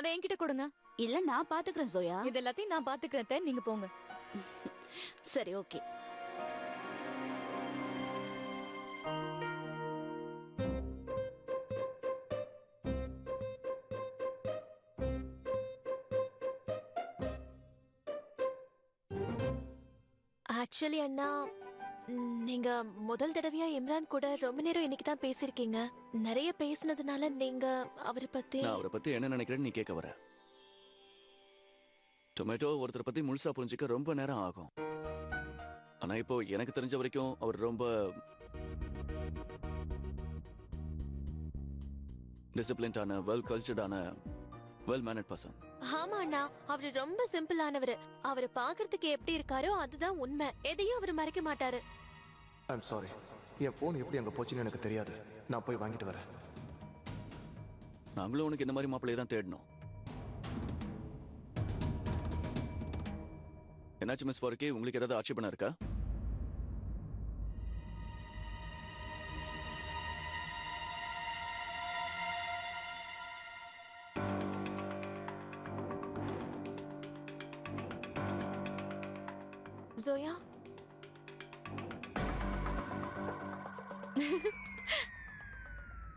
அத என்கிட்ட கொடுங்க. இல்ல நான் பாத்துக்கிறேன் ஜோயா. இது எல்லாத்தையும் நான் பாத்துக்கிறேன், நீங்க போங்க. சரி ஓகே. ஆக்சுவலி அண்ணா, நீங்க முதல் தடவையா இம்ரான் கூட ரொம்ப நேரம் இன்னைக்கு தான் பேசிருக்கீங்க. நிறைய பேசினதுனால நீங்க அவரை பத்தி நான் அவரை பத்தி என்ன நினைக்கிறேன்னு நீ கேட்க வர. டொமேட்டோ ஒருத்தரை பத்தி முழுசா புரிஞ்சுக்க ரொம்ப நேரம் ஆகும். ஆனா இப்போ எனக்கு தெரிஞ்ச வரைக்கும் அவர் ரொம்ப டிசிப்ளின்டான, வெல் கல்ச்சர்டான, வெல் மேனர்ட் பர்சன். ஆமா அண்ணா, அவரு ரொம்ப சிம்பிளானவரு. அவரை பாக்குறதுக்கு எப்படி இருக்காரோ அதுதான் உண்மை. எதையும் அவர் மறைக்க மாட்டாரு. ஐம் சாரி, என் போன் எப்படி அங்க போச்சுன்னு எனக்கு தெரியாது. நான் போய் வாங்கிட்டு வரேன். நாங்களும் உனக்கு இந்த மாதிரி மாப்பிள்ளையை தான் தேடணும். என்னாச்சு மிஸ் ஃபாருக்கி, உங்களுக்கு ஏதாவது ஆட்சேபணம் இருக்கா? ஜோயா,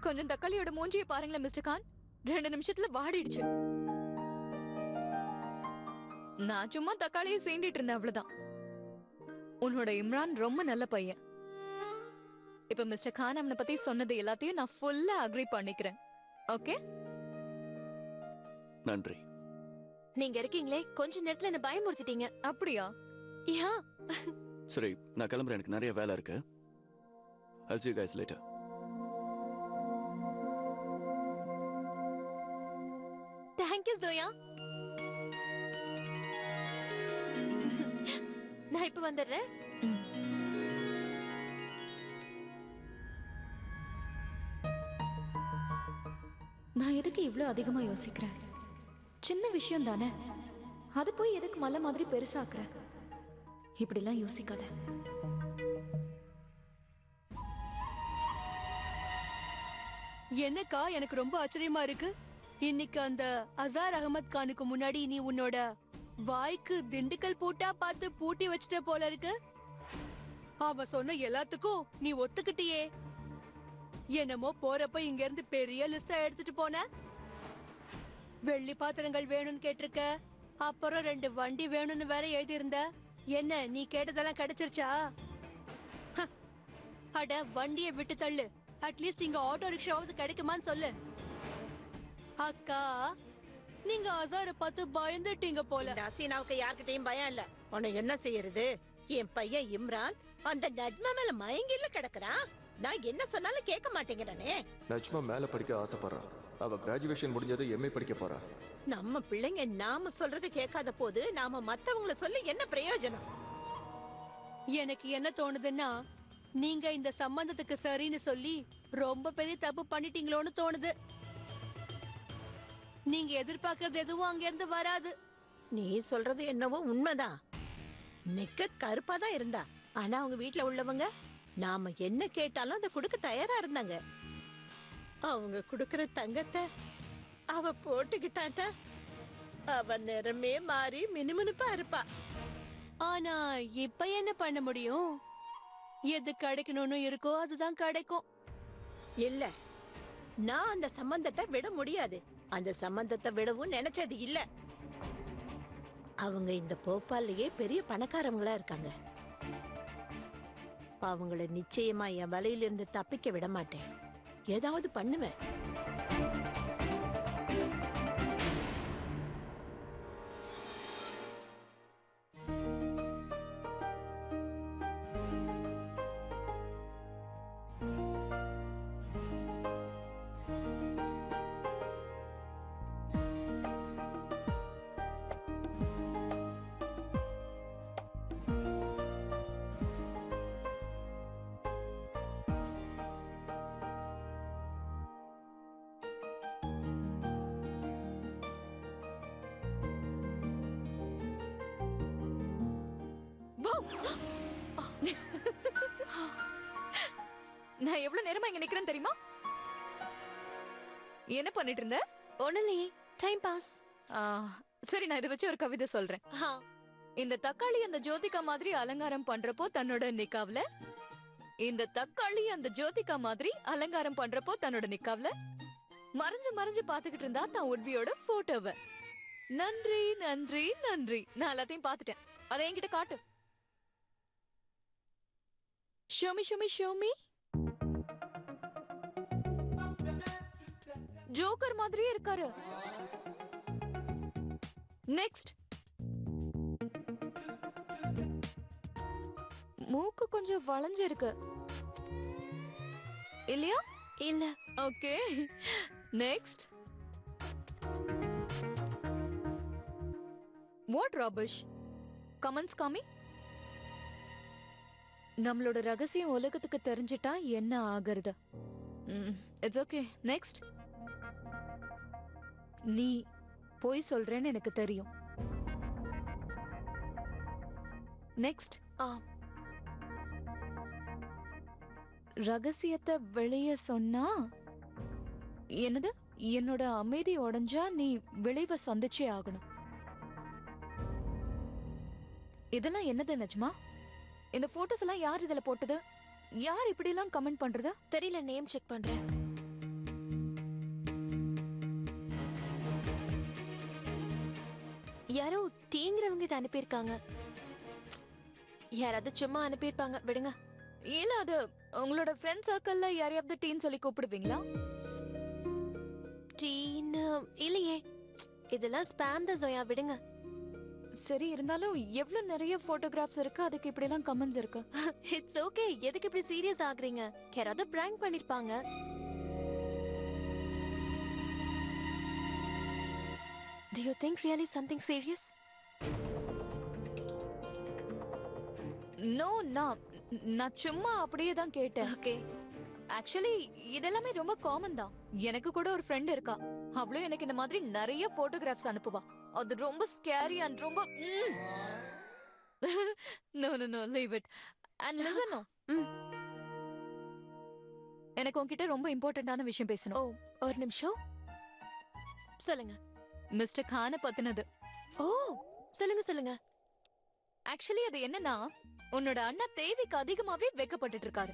கொஞ்சம் தக்காளியோட மூஞ்சியை பாருங்களேன் மிஸ்டர் கான். 2 நிமிஷத்துல வாடிடுச்சு. நான் சும்மா தக்காளியை சீண்டிட்டு இருந்தேன், அவ்வளவுதான். உன்னோட இம்ரான் ரொம்ப நல்ல பையன். இப்ப மிஸ்டர் கான் அவனை பத்தி சொன்னது எல்லாத்தையும் நான் ஃபுல்லா அக்ரி பண்ணிக்கிறேன். ஓகே, நன்றி. நீங்க இருக்கீங்களே, கொஞ்ச நேரத்துல என்ன பயமுறுத்திட்டீங்க. அப்படியா? யா, சரி, நான் கிளம்புறேன். எனக்கு நிறைய வேலை இருக்கு. I'll see you guys later. Thank you Joya. நான் இப்ப வந்துடுறேன். நான் எதுக்கு இவ்ளோ அதிகமா யோசிக்கிறேன்? சின்ன விஷயம் தானே, அது போய் எதுக்கு மலை மாதிரி பெருசாக்குற? இப்படிலாம் யோசிக்காத. என்னக்கா, எனக்கு ரொம்ப ஆச்சரியமா இருக்கு. இன்னைக்கு அந்த அசார் அகமது கானுக்கு முன்னாடி நீ உன்னோட வாய்க்கு திண்டுக்கல் பூட்டா பார்த்து பூட்டி வச்சிட்ட போல இருக்கு. அவன் சொன்ன எல்லாத்துக்கும் நீ ஒத்துக்கிட்டியே. என்னமோ போறப்ப இங்க இருந்து பெரிய லிஸ்டா எடுத்துட்டு போன. வெள்ளி பாத்திரங்கள் வேணும்னு கேட்டிருக்க, அப்புறம் 2 வண்டி வேணும்னு வேற எழுதியிருந்த. என்ன நீ கேட்டதெல்லாம் கிடைச்சிருச்சா? அட, வண்டியை விட்டு தள்ளு. அட்லீஸ்ட் இங்க ஆட்டோ ரிக்ஷாவது கிடைக்குமான்னு சொல்லு. அக்கா, நீங்க அசார பார்த்து பயந்துட்டீங்க போல. ஹசீனாவுக்கு யார்கிட்டயும் பயம் இல்ல. உன்னை என்ன செய்யறது? என் பையன் இம்ரான் அந்த நஜ்மா மேல மயங்கில கிடக்குறான். நான் என்ன சொன்னாலும் கேட்க மாட்டேங்கிறானே. நஜ்மா மேல படிக்க ஆசைப்படுறா. அவ கிராஜுவேஷன் முடிஞ்சது எம்ஏ படிக்க போறா. நம்ம பிள்ளைங்க நாம சொல்றது கேட்காத போது நாம மத்தவங்கள சொல்லி என்ன பிரயோஜனம்? எனக்கு என்ன தோணுதுன்னா, நீங்க இந்த சம்பந்தத்துக்கு சரின்னு சொல்லி ரொம்ப பெரிய தப்பு பண்ணிட்டீங்களோன்னு தோணுது. நீங்க எதிர்பார்க்கறது எதுவும் அங்க இருந்து வராது. நீ சொல்றது என்னவோ உண்மைதான். நிக்கத் கருப்பா தான் இருந்தா, ஆனா அவங்க வீட்டுல உள்ளவங்க நாம என்ன கேட்டாலும் அதை கொடுக்க தயாரா இருந்தாங்க. அவங்க கொடுக்கற தங்கத்தை அவ போட்டுக்கிட்டாட்டா அவ நிறமே மாறி மினுமினுப்பா இருப்பா. ஆனா இப்ப என்ன பண்ண முடியும்? எது கிடைக்கணும்னு இருக்கோ அதுதான் கிடைக்கும். இல்ல, நான் அந்த சம்பந்தத்தை விட முடியாது. அந்த சம்பந்தத்தை விடவும் நினைச்சது இல்ல. அவங்க இந்த போபால்லையே பெரிய பணக்காரங்களா இருக்காங்க. அவங்கள நிச்சயமா என் வலையிலிருந்து தப்பிக்க விட மாட்டேன். ஏதாவது பண்ணுவேன். நான் எவ்வளவு நேரமா இங்க நிக்கிறேன் தெரியுமா? என்ன பண்ணிட்டு இருந்த? ஒண்ணுலயே டைம் பாஸ். சரி, நான் இதை வச்சு ஒரு கவிதை சொல்றேன். இந்த தக்காளி அந்த ஜோதிகா மாதிரி அலங்காரம் பண்றப்போ தன்னோட நிக்காவ்ல, இந்த தக்காளி அந்த ஜோதிகா மாதிரி அலங்காரம் பண்றப்போ தன்னோட நிக்காவ்ல மறைஞ்சு மறைஞ்சு பாத்துக்கிட்டு இருந்தா தான் உட்பியோட போட்டோவை. நன்றி நன்றி நன்றி. நான் எல்லாத்தையும் பாத்துட்டேன். அதை என்கிட்ட காட்டு. Xiaomi Xiaomi Xiaomi. ஜோக்கர் மாதிரியே இருக்காரு. நெக்ஸ்ட். மூக்கு கொஞ்சம் வளைஞ்சிருக்கு இல்லையா? இல்ல. Okay. Next. What rubbish. Comments காமி. நம்மளோட ரகசியம் உலகத்துக்கு தெரிஞ்சிட்டா என்ன ஆகிறது? It's okay. நெக்ஸ்ட். நீ போய் சொல்றேன்னு எனக்கு தெரியும். நெக்ஸ்ட். ரகசியத்தை வெளியே சொன்னா என்னது? என்னோட அமைதி உடைஞ்சா நீ விளைவை சந்திச்சே ஆகணும். இதெல்லாம் என்னது நஜ்மா? இந்த போட்டோஸ் எல்லாம் யார் இதுல போட்டது? யார் இப்படி எல்லாம் கமெண்ட் பண்றது? தெரியல, நேம் செக் பண்றேன். யாரோ டீங்கிறவங்க இதை அனுப்பியிருக்காங்க. யாராவது சும்மா அனுப்பியிருப்பாங்க, விடுங்க. இல்ல, அது உங்களோட ஃப்ரெண்ட் சர்க்கிள்ல யாரையாவது டீன் சொல்லி கூப்பிடுவீங்களா? டீன் இல்லையே, இதெல்லாம் ஸ்பாம் தான் ஜோயா, விடுங்க. சரி, இருந்தாலும் எவ்வளவு நிறைய போட்டோகிராஃப்ஸ் இருக்கு, அதுக்கு இப்படி எல்லாம் கமெண்ட்ஸ் இருக்கு. It's okay. எதுக்கு இப்படி சீரியஸ் ஆகுறீங்க? யாராவது பிராங்க் பண்ணிருப்பாங்க. Do you think really something serious? No, நான் சும்மா அப்படியே தான் கேட்டேன். ஓகே. ஆக்சுவலி இதெல்லாமே ரொம்ப காமன் தான். எனக்கு கூட ஒரு ஃப்ரெண்ட் இருக்கா. அவளும் எனக்கு இந்த மாதிரி நிறைய போட்டோகிராஃப்ஸ் அனுப்புவா. அது ரொம்ப ஸ்கேரி அண்ட் ரொம்ப no no no leave it and listen. எனக்கு உன்கிட்ட ரொம்ப இம்பார்ட்டன்டான விஷயம் ஓ, பேசணும். ஒரு நிமிஷம். சொல்லுங்க. மிஸ்டர் கானை பத்தினது. ஓ, சொல்லுங்க சொல்லுங்க. ஆக்சுவலி அது என்னன்னா, உன்னோட அண்ணா தேவிக்கு அதிகமாவே வெக்கப்பட்டுட்டு இருக்காரு.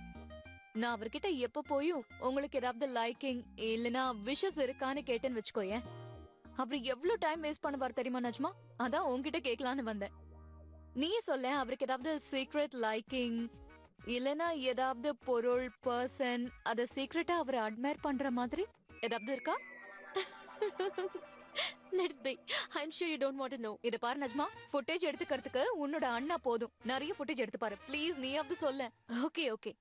நான் அவர்கிட்ட எப்ப போயும் உங்களுக்கு ஏதாவது லைக்கிங் இல்லனா விஷஸ் இருக்கான்னு கேட்டேன்னு வச்சுக்கோயேன், அவர் எவ்வளவு டைம் வேஸ்ட் பண்ணுவார் தெரியுமா நஜ்மா? அதான் உன்கிட்ட கேட்கலான்னு வந்தேன். நீயே சொல்ல, அவருக்கு ஏதாவது சீக்ரெட் லைக்கிங் இல்லனா ஏதாவது பொருள், பர்சன், அத சீக்ரெட்டா அவர் அட்மையர் பண்ற மாதிரி ஏதாவது இருக்கா? Let it be. I'm sure you don't want to know. இத பாரு நஜ்மா, ஃபுட்டேஜ் எடுத்துக்கிறதுக்கு உன்னோட அண்ணா போதும். நிறைய ஃபுட்டேஜ் எடுத்து பாரு ப்ளீஸ். நீ அப்படி சொல்ல. Okay okay.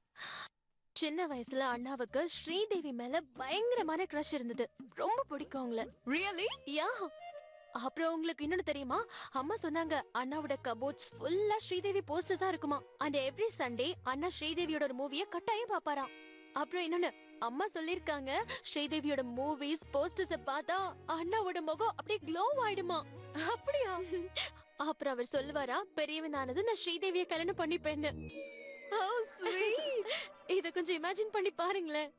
சின்ன வயசுல அண்ணாவுக்கு ஸ்ரீதேவி மேல பயங்கரமான க்ரஷ் இருந்தது. ரொம்ப பிடிக்கும் அவங்கள. ரியலி? யா. அப்புறம் உங்களுக்கு இன்னொன்னு தெரியுமா? அம்மா சொன்னாங்க அண்ணாவோட கபோர்ட்ஸ் ஃபுல்லா ஸ்ரீதேவி போஸ்டர்ஸா இருக்குமா. அண்ட் எவ்ரி சண்டே அண்ணா ஸ்ரீதேவியோட ஒரு மூவிய கட்டாயம் பாப்பாராம். அப்புறம் இன்னொன்னு அம்மா சொல்லிருக்காங்க, ஸ்ரீதேவியோட மூவிஸ் போஸ்டர்ஸ பார்த்தா அண்ணாவோட முகம் அப்படியே க்ளோ ஆயிடுமா. அப்படியா? அப்புறம் அவர் சொல்லுவாரா, பெரியவனானது நான் ஸ்ரீதேவிய கல்யாணம் பண்ணிப்பேன்னு. How sweet. இத கொஞ்சம் இமேஜின் பண்ணி பாருங்களேன்.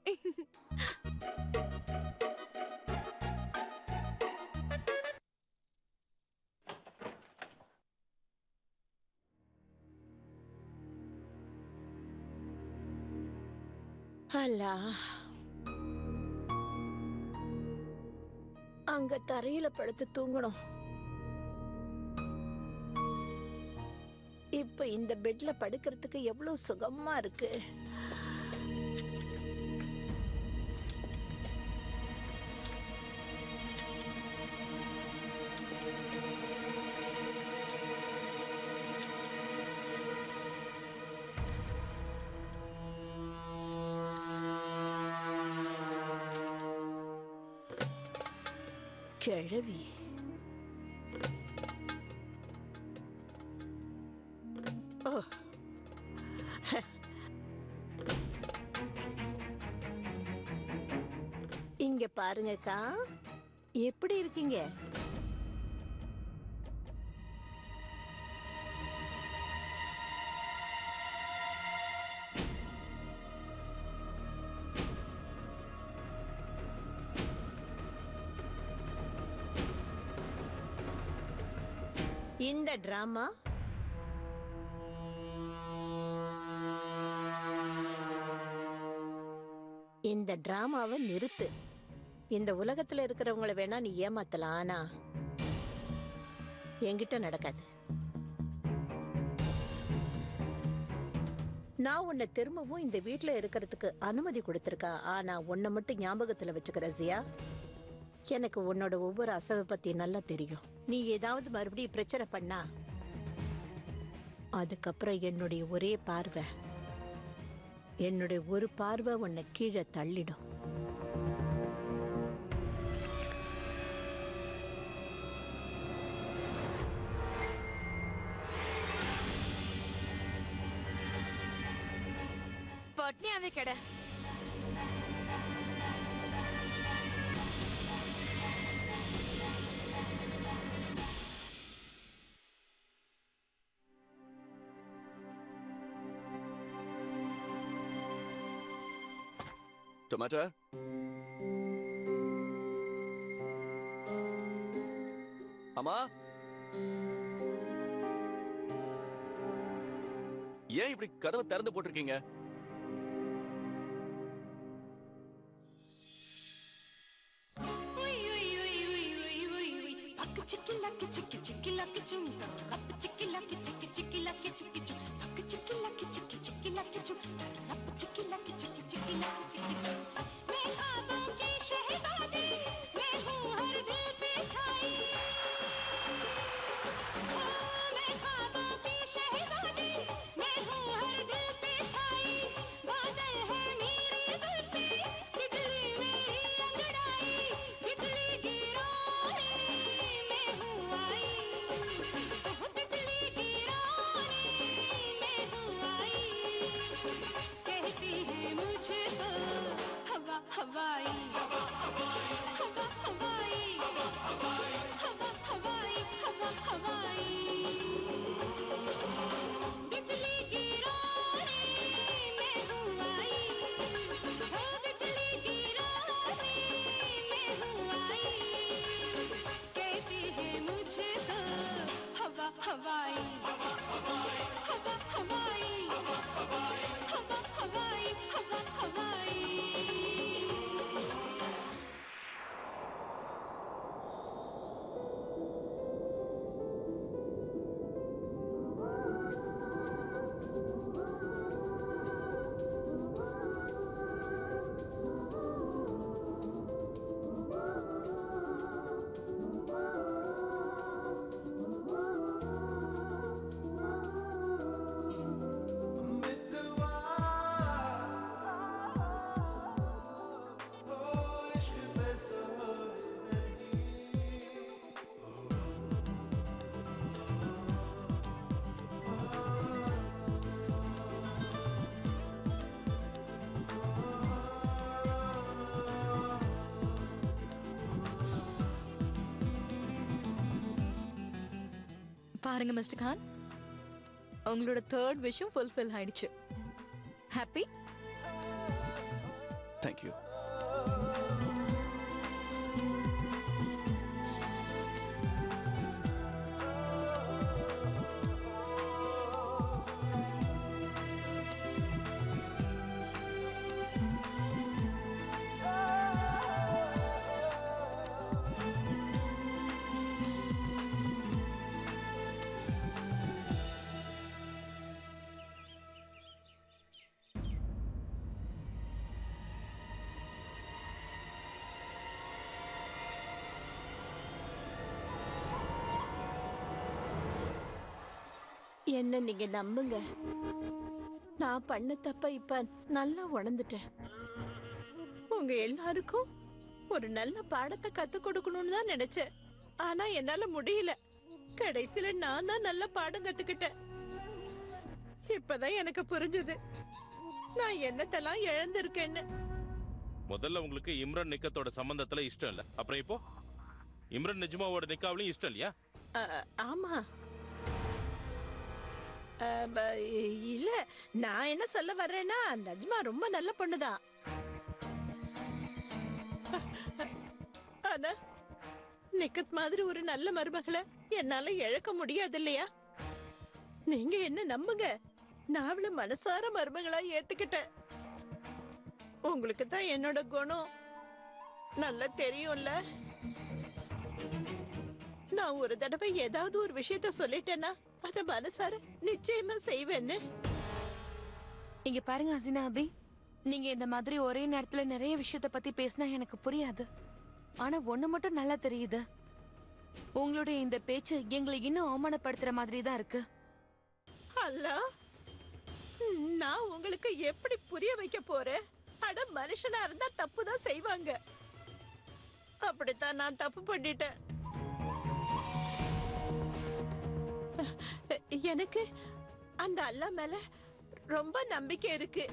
அல்லா, அங்க தரையில படுத்து தூங்கணும். இப்ப இந்த பெட்ல படுக்கிறதுக்கு எவ்வளவு சுகமா இருக்கு. கிழவி ஓ, இங்க பாருங்கக்கா, எப்படி இருக்கீங்க? இந்த டிராமா இந்த டிராமாவை நிறுத்து. இந்த உலகத்துல இருக்கிறவங்கள வேணா நீ ஏமாத்தலாம், ஆனா என்கிட்ட நடக்காது. நான் உன்னை திரும்பவும் இந்த வீட்ல இருக்கிறதுக்கு அனுமதி கொடுத்திருக்கா, ஆனா உன்னை மட்டும் ஞாபகத்துல வச்சுக்கிற ஜியா. எனக்கு உன்னோட ஒவ்வொரு அசவை பத்தி நல்லா தெரியும். நீ ஏதாவது மறுபடியும் பிரச்சனை பண்ணா அதுக்கப்புறம் என்னுடைய ஒரே பார்வை, என்னுடைய ஒரு பார்வை உன்னை கீழே தள்ளிடும். பட்னியாவே கெட. டொமேட்டோ, அம்மா, ஏன் இப்படி கதவை திறந்து போட்டிருக்கீங்க? பாருங்க மிஸ்டர் கான், உங்களோட தேர்ட் விஷயம் ஃபுல்ஃபில் ஆயிடுச்சு. ஹாப்பி? தேங்க்யூ. என்ன நீங்க நம்புங்க, நான் பண்ண தப்ப இப்ப நல்லா உணர்ந்துட்டேன். உங்க எல்லாருக்கும் ஒரு நல்ல பாடத்தை கத்து கொடுக்கணும்னு தான் நினைச்சேன். ஆனா என்னால முடியல. கடைசியில நான் தான் நல்ல பாடம் கத்துக்கிட்டேன். இப்பதான் எனக்கு புரிஞ்சது நான் என்னத்தெல்லாம் இழந்திருக்கேன்னு. முதல்ல உங்களுக்கு இம்ரான் நிக்கத்தோட சம்பந்தத்துல இஷ்டம் இல்ல, அப்புறம் இப்போ இம்ரான் நிஜ்மாவோட நிக்காவிலையும் இஷ்டம் இல்லையா? ஆமா. இல்ல, நான் என்ன சொல்ல வர்றேன்னா, நஜ்மா ரொம்ப நல்ல பொண்ணுதான். ஆனா நிக்கத் மாதிரி ஒரு நல்ல மருமகளை என்னால இழக்க முடியாது இல்லையா? நீங்க என்ன நம்புங்க, நான் அவளை மனசார மருமகளா ஏத்துக்கிட்டேன். உங்களுக்கு தான் என்னோட குணம் நல்லா தெரியும்ல. நான் ஒரு தடவை ஏதாவது ஒரு விஷயத்த சொல்லிட்டேன்னா அத மனசார நிச்சயமா செய்வேன்னு. இங்க பாருங்க ஹசீனா அபி, நீங்க இந்த மாதிரி ஒரே நேரத்துல நிறைய விஷயத்த பத்தி பேசினா எனக்கு புரியாது. ஆனா ஒண்ணு மட்டும் நல்லா தெரியுது, உங்களுடைய இந்த பேச்சு எங்களை இன்னும் அவமானப்படுத்துற மாதிரி தான் இருக்கு. அல்லா, நான் உங்களுக்கு எப்படி புரிய வைக்க போறேன்? அட, மனுஷனா இருந்தா தப்பு தான் செய்வாங்க. அப்படித்தான் நான் தப்பு பண்ணிட்டேன். எனக்கு அந்த அல்லாஹ் மேல ரொம்ப நம்பிக்கை இருக்கு.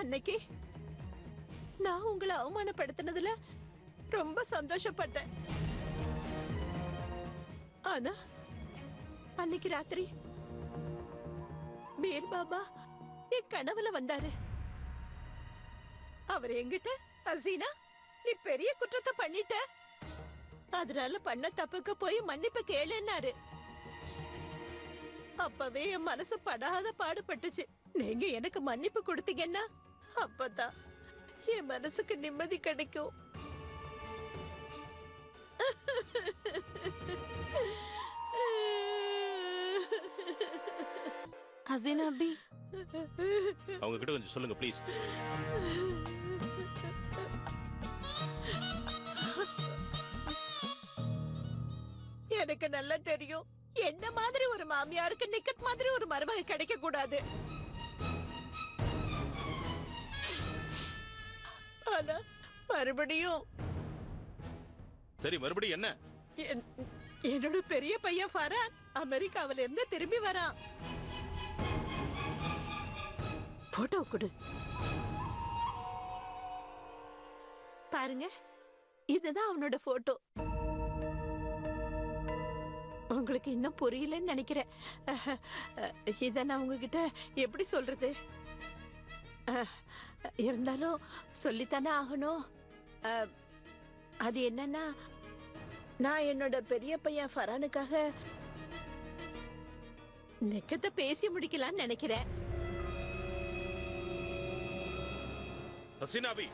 அன்னைக்கு நான் உங்களை அவமானப்படுத்தினதுல ரொம்ப சந்தோஷப்பட்டேன். ஆனா அன்னைக்கு ராத்திரி பீர் பாபா என் கனவுல வந்தாரு. அவர் என்கிட்ட, ஹசீனா, நீ பெரிய குற்றத்தை பண்ணிட்ட, அதனால பண்ண தப்புக்கு போய் மன்னிப்பு கேளுன்னாரு. அப்பவே என் மனசு படாத பாடுபட்டுச்சு. நீங்க எனக்கு மன்னிப்பு கொடுத்தீங்கன்னா அப்பதான் என் மனசுக்கு நிம்மதி கிடைக்கும். ஹசீனா அபி, அவங்க கிட்ட கொஞ்சம் சொல்லுங்க ப்ளீஸ். எனக்கு நல்லா தெரியும், என்ன மாதிரி ஒரு மாமியாருக்கு நிக்கத் மாதிரி ஒரு மருமக கிடைக்க கூடாது. ஆனா மறுபடியும் சரி, மறுபடியும் என்ன? என்னோட பெரிய பையன் ஃபரான் அமெரிக்காவில இருந்து திரும்பி வரான். போட்டோ கொடு பாருங்க, இதுதான் அவனோட போட்டோ. உங்களுக்கு இன்னும் புரியலன்னு நினைக்கிறேன். இத நான் உங்ககிட்ட எப்படி சொல்றது? இருந்தாலும் சொல்லித்தானே ஆகணும். அது என்னன்னா, நான் என்னோட பெரிய பையன் ஃபரானுக்காக நெக்கத்தை பேசி முடிக்கலான்னு நினைக்கிறேன். ஹசீனா அபி,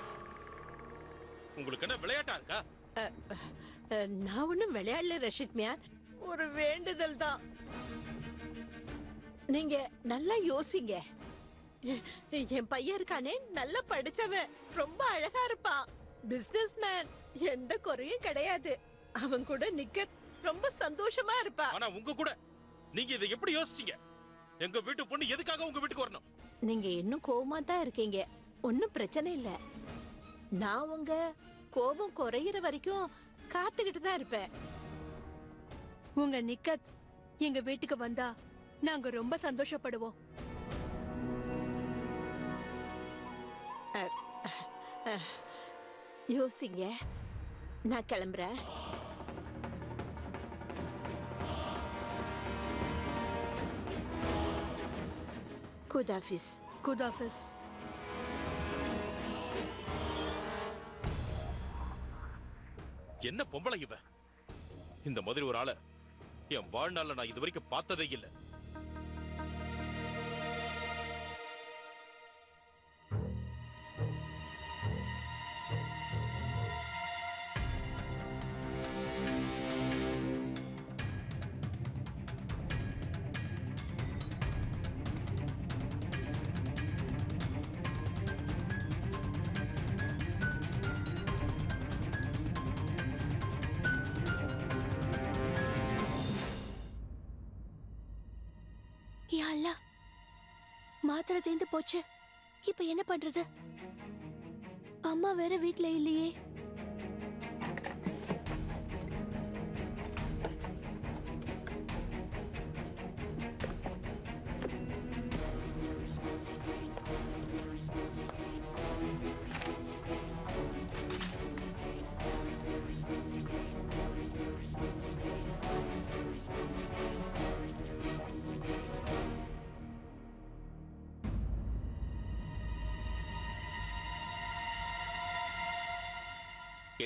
உங்களுக்கு என்ன விளையாட்டா இருக்கா? நான் ஒண்ணும் விளையாடல ரஷித் மியான், ஒரு வேண்டுதல் தான். நீங்க நல்லா யோசிங்க. என் பையன் இருக்கானே, நல்லா படிச்சவன், ரொம்ப அழகா இருப்பான், பிசினஸ் மேன், எந்த குறையும் கிடையாது. அவன் கூட நிக்க ரொம்ப சந்தோஷமா இருப்பா. ஆனா உங்க கூட நீங்க இதை எப்படி யோசிச்சீங்க? எங்க வீட்டு பொண்ணு எதுக்காக உங்க வீட்டுக்கு வரணும்? நீங்க இன்னும் கோவமா தான் இருக்கீங்க. ஒன்னும் பிரச்சனை இல்ல. நான் உங்க கோபம் குறையிற வரைக்கும் காத்துக்கிட்டு தான் இருப்பேன். உங்க நிக்கத் எங்க வீட்டுக்கு வந்தா நாங்க ரொம்ப சந்தோஷப்படுவோம். யோசிங்க, நான் கிளம்புறேன். குதாஃபிஸ். குதாஃபிஸ். என்ன பொம்பளை இவ? இந்த மாதிரி ஒரு ஆளை என் வாழ்நாள்ல நான் இது வரைக்கும் பார்த்ததே இல்லை. யா அல்லாஹ், மாத்திரை தீர்ந்து போச்சு. இப்ப என்ன பண்றது? அம்மா வேற வீட்ல இல்லையே.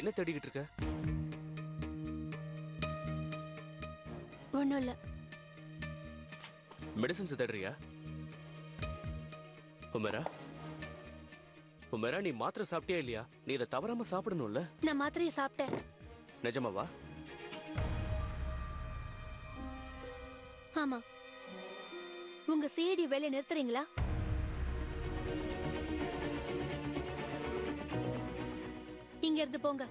என்ன தேடிக்கிட்டு இருக்க? ஒண்ணும் இல்ல. மெடிசன்ஸ் தேடுறியா? உமேரா, உமேரா, நீ மாத்திரை சாப்பிட்டியா இல்லையா? நீ இதை தவறாம சாப்பிடணும்ல. நான் மாத்திரையை சாப்பிட்டேன். நிஜமாவா? ஆமா. உங்க சிஐடி வேலையை நிறுத்துறீங்களா? இங்க இருந்து போங்க.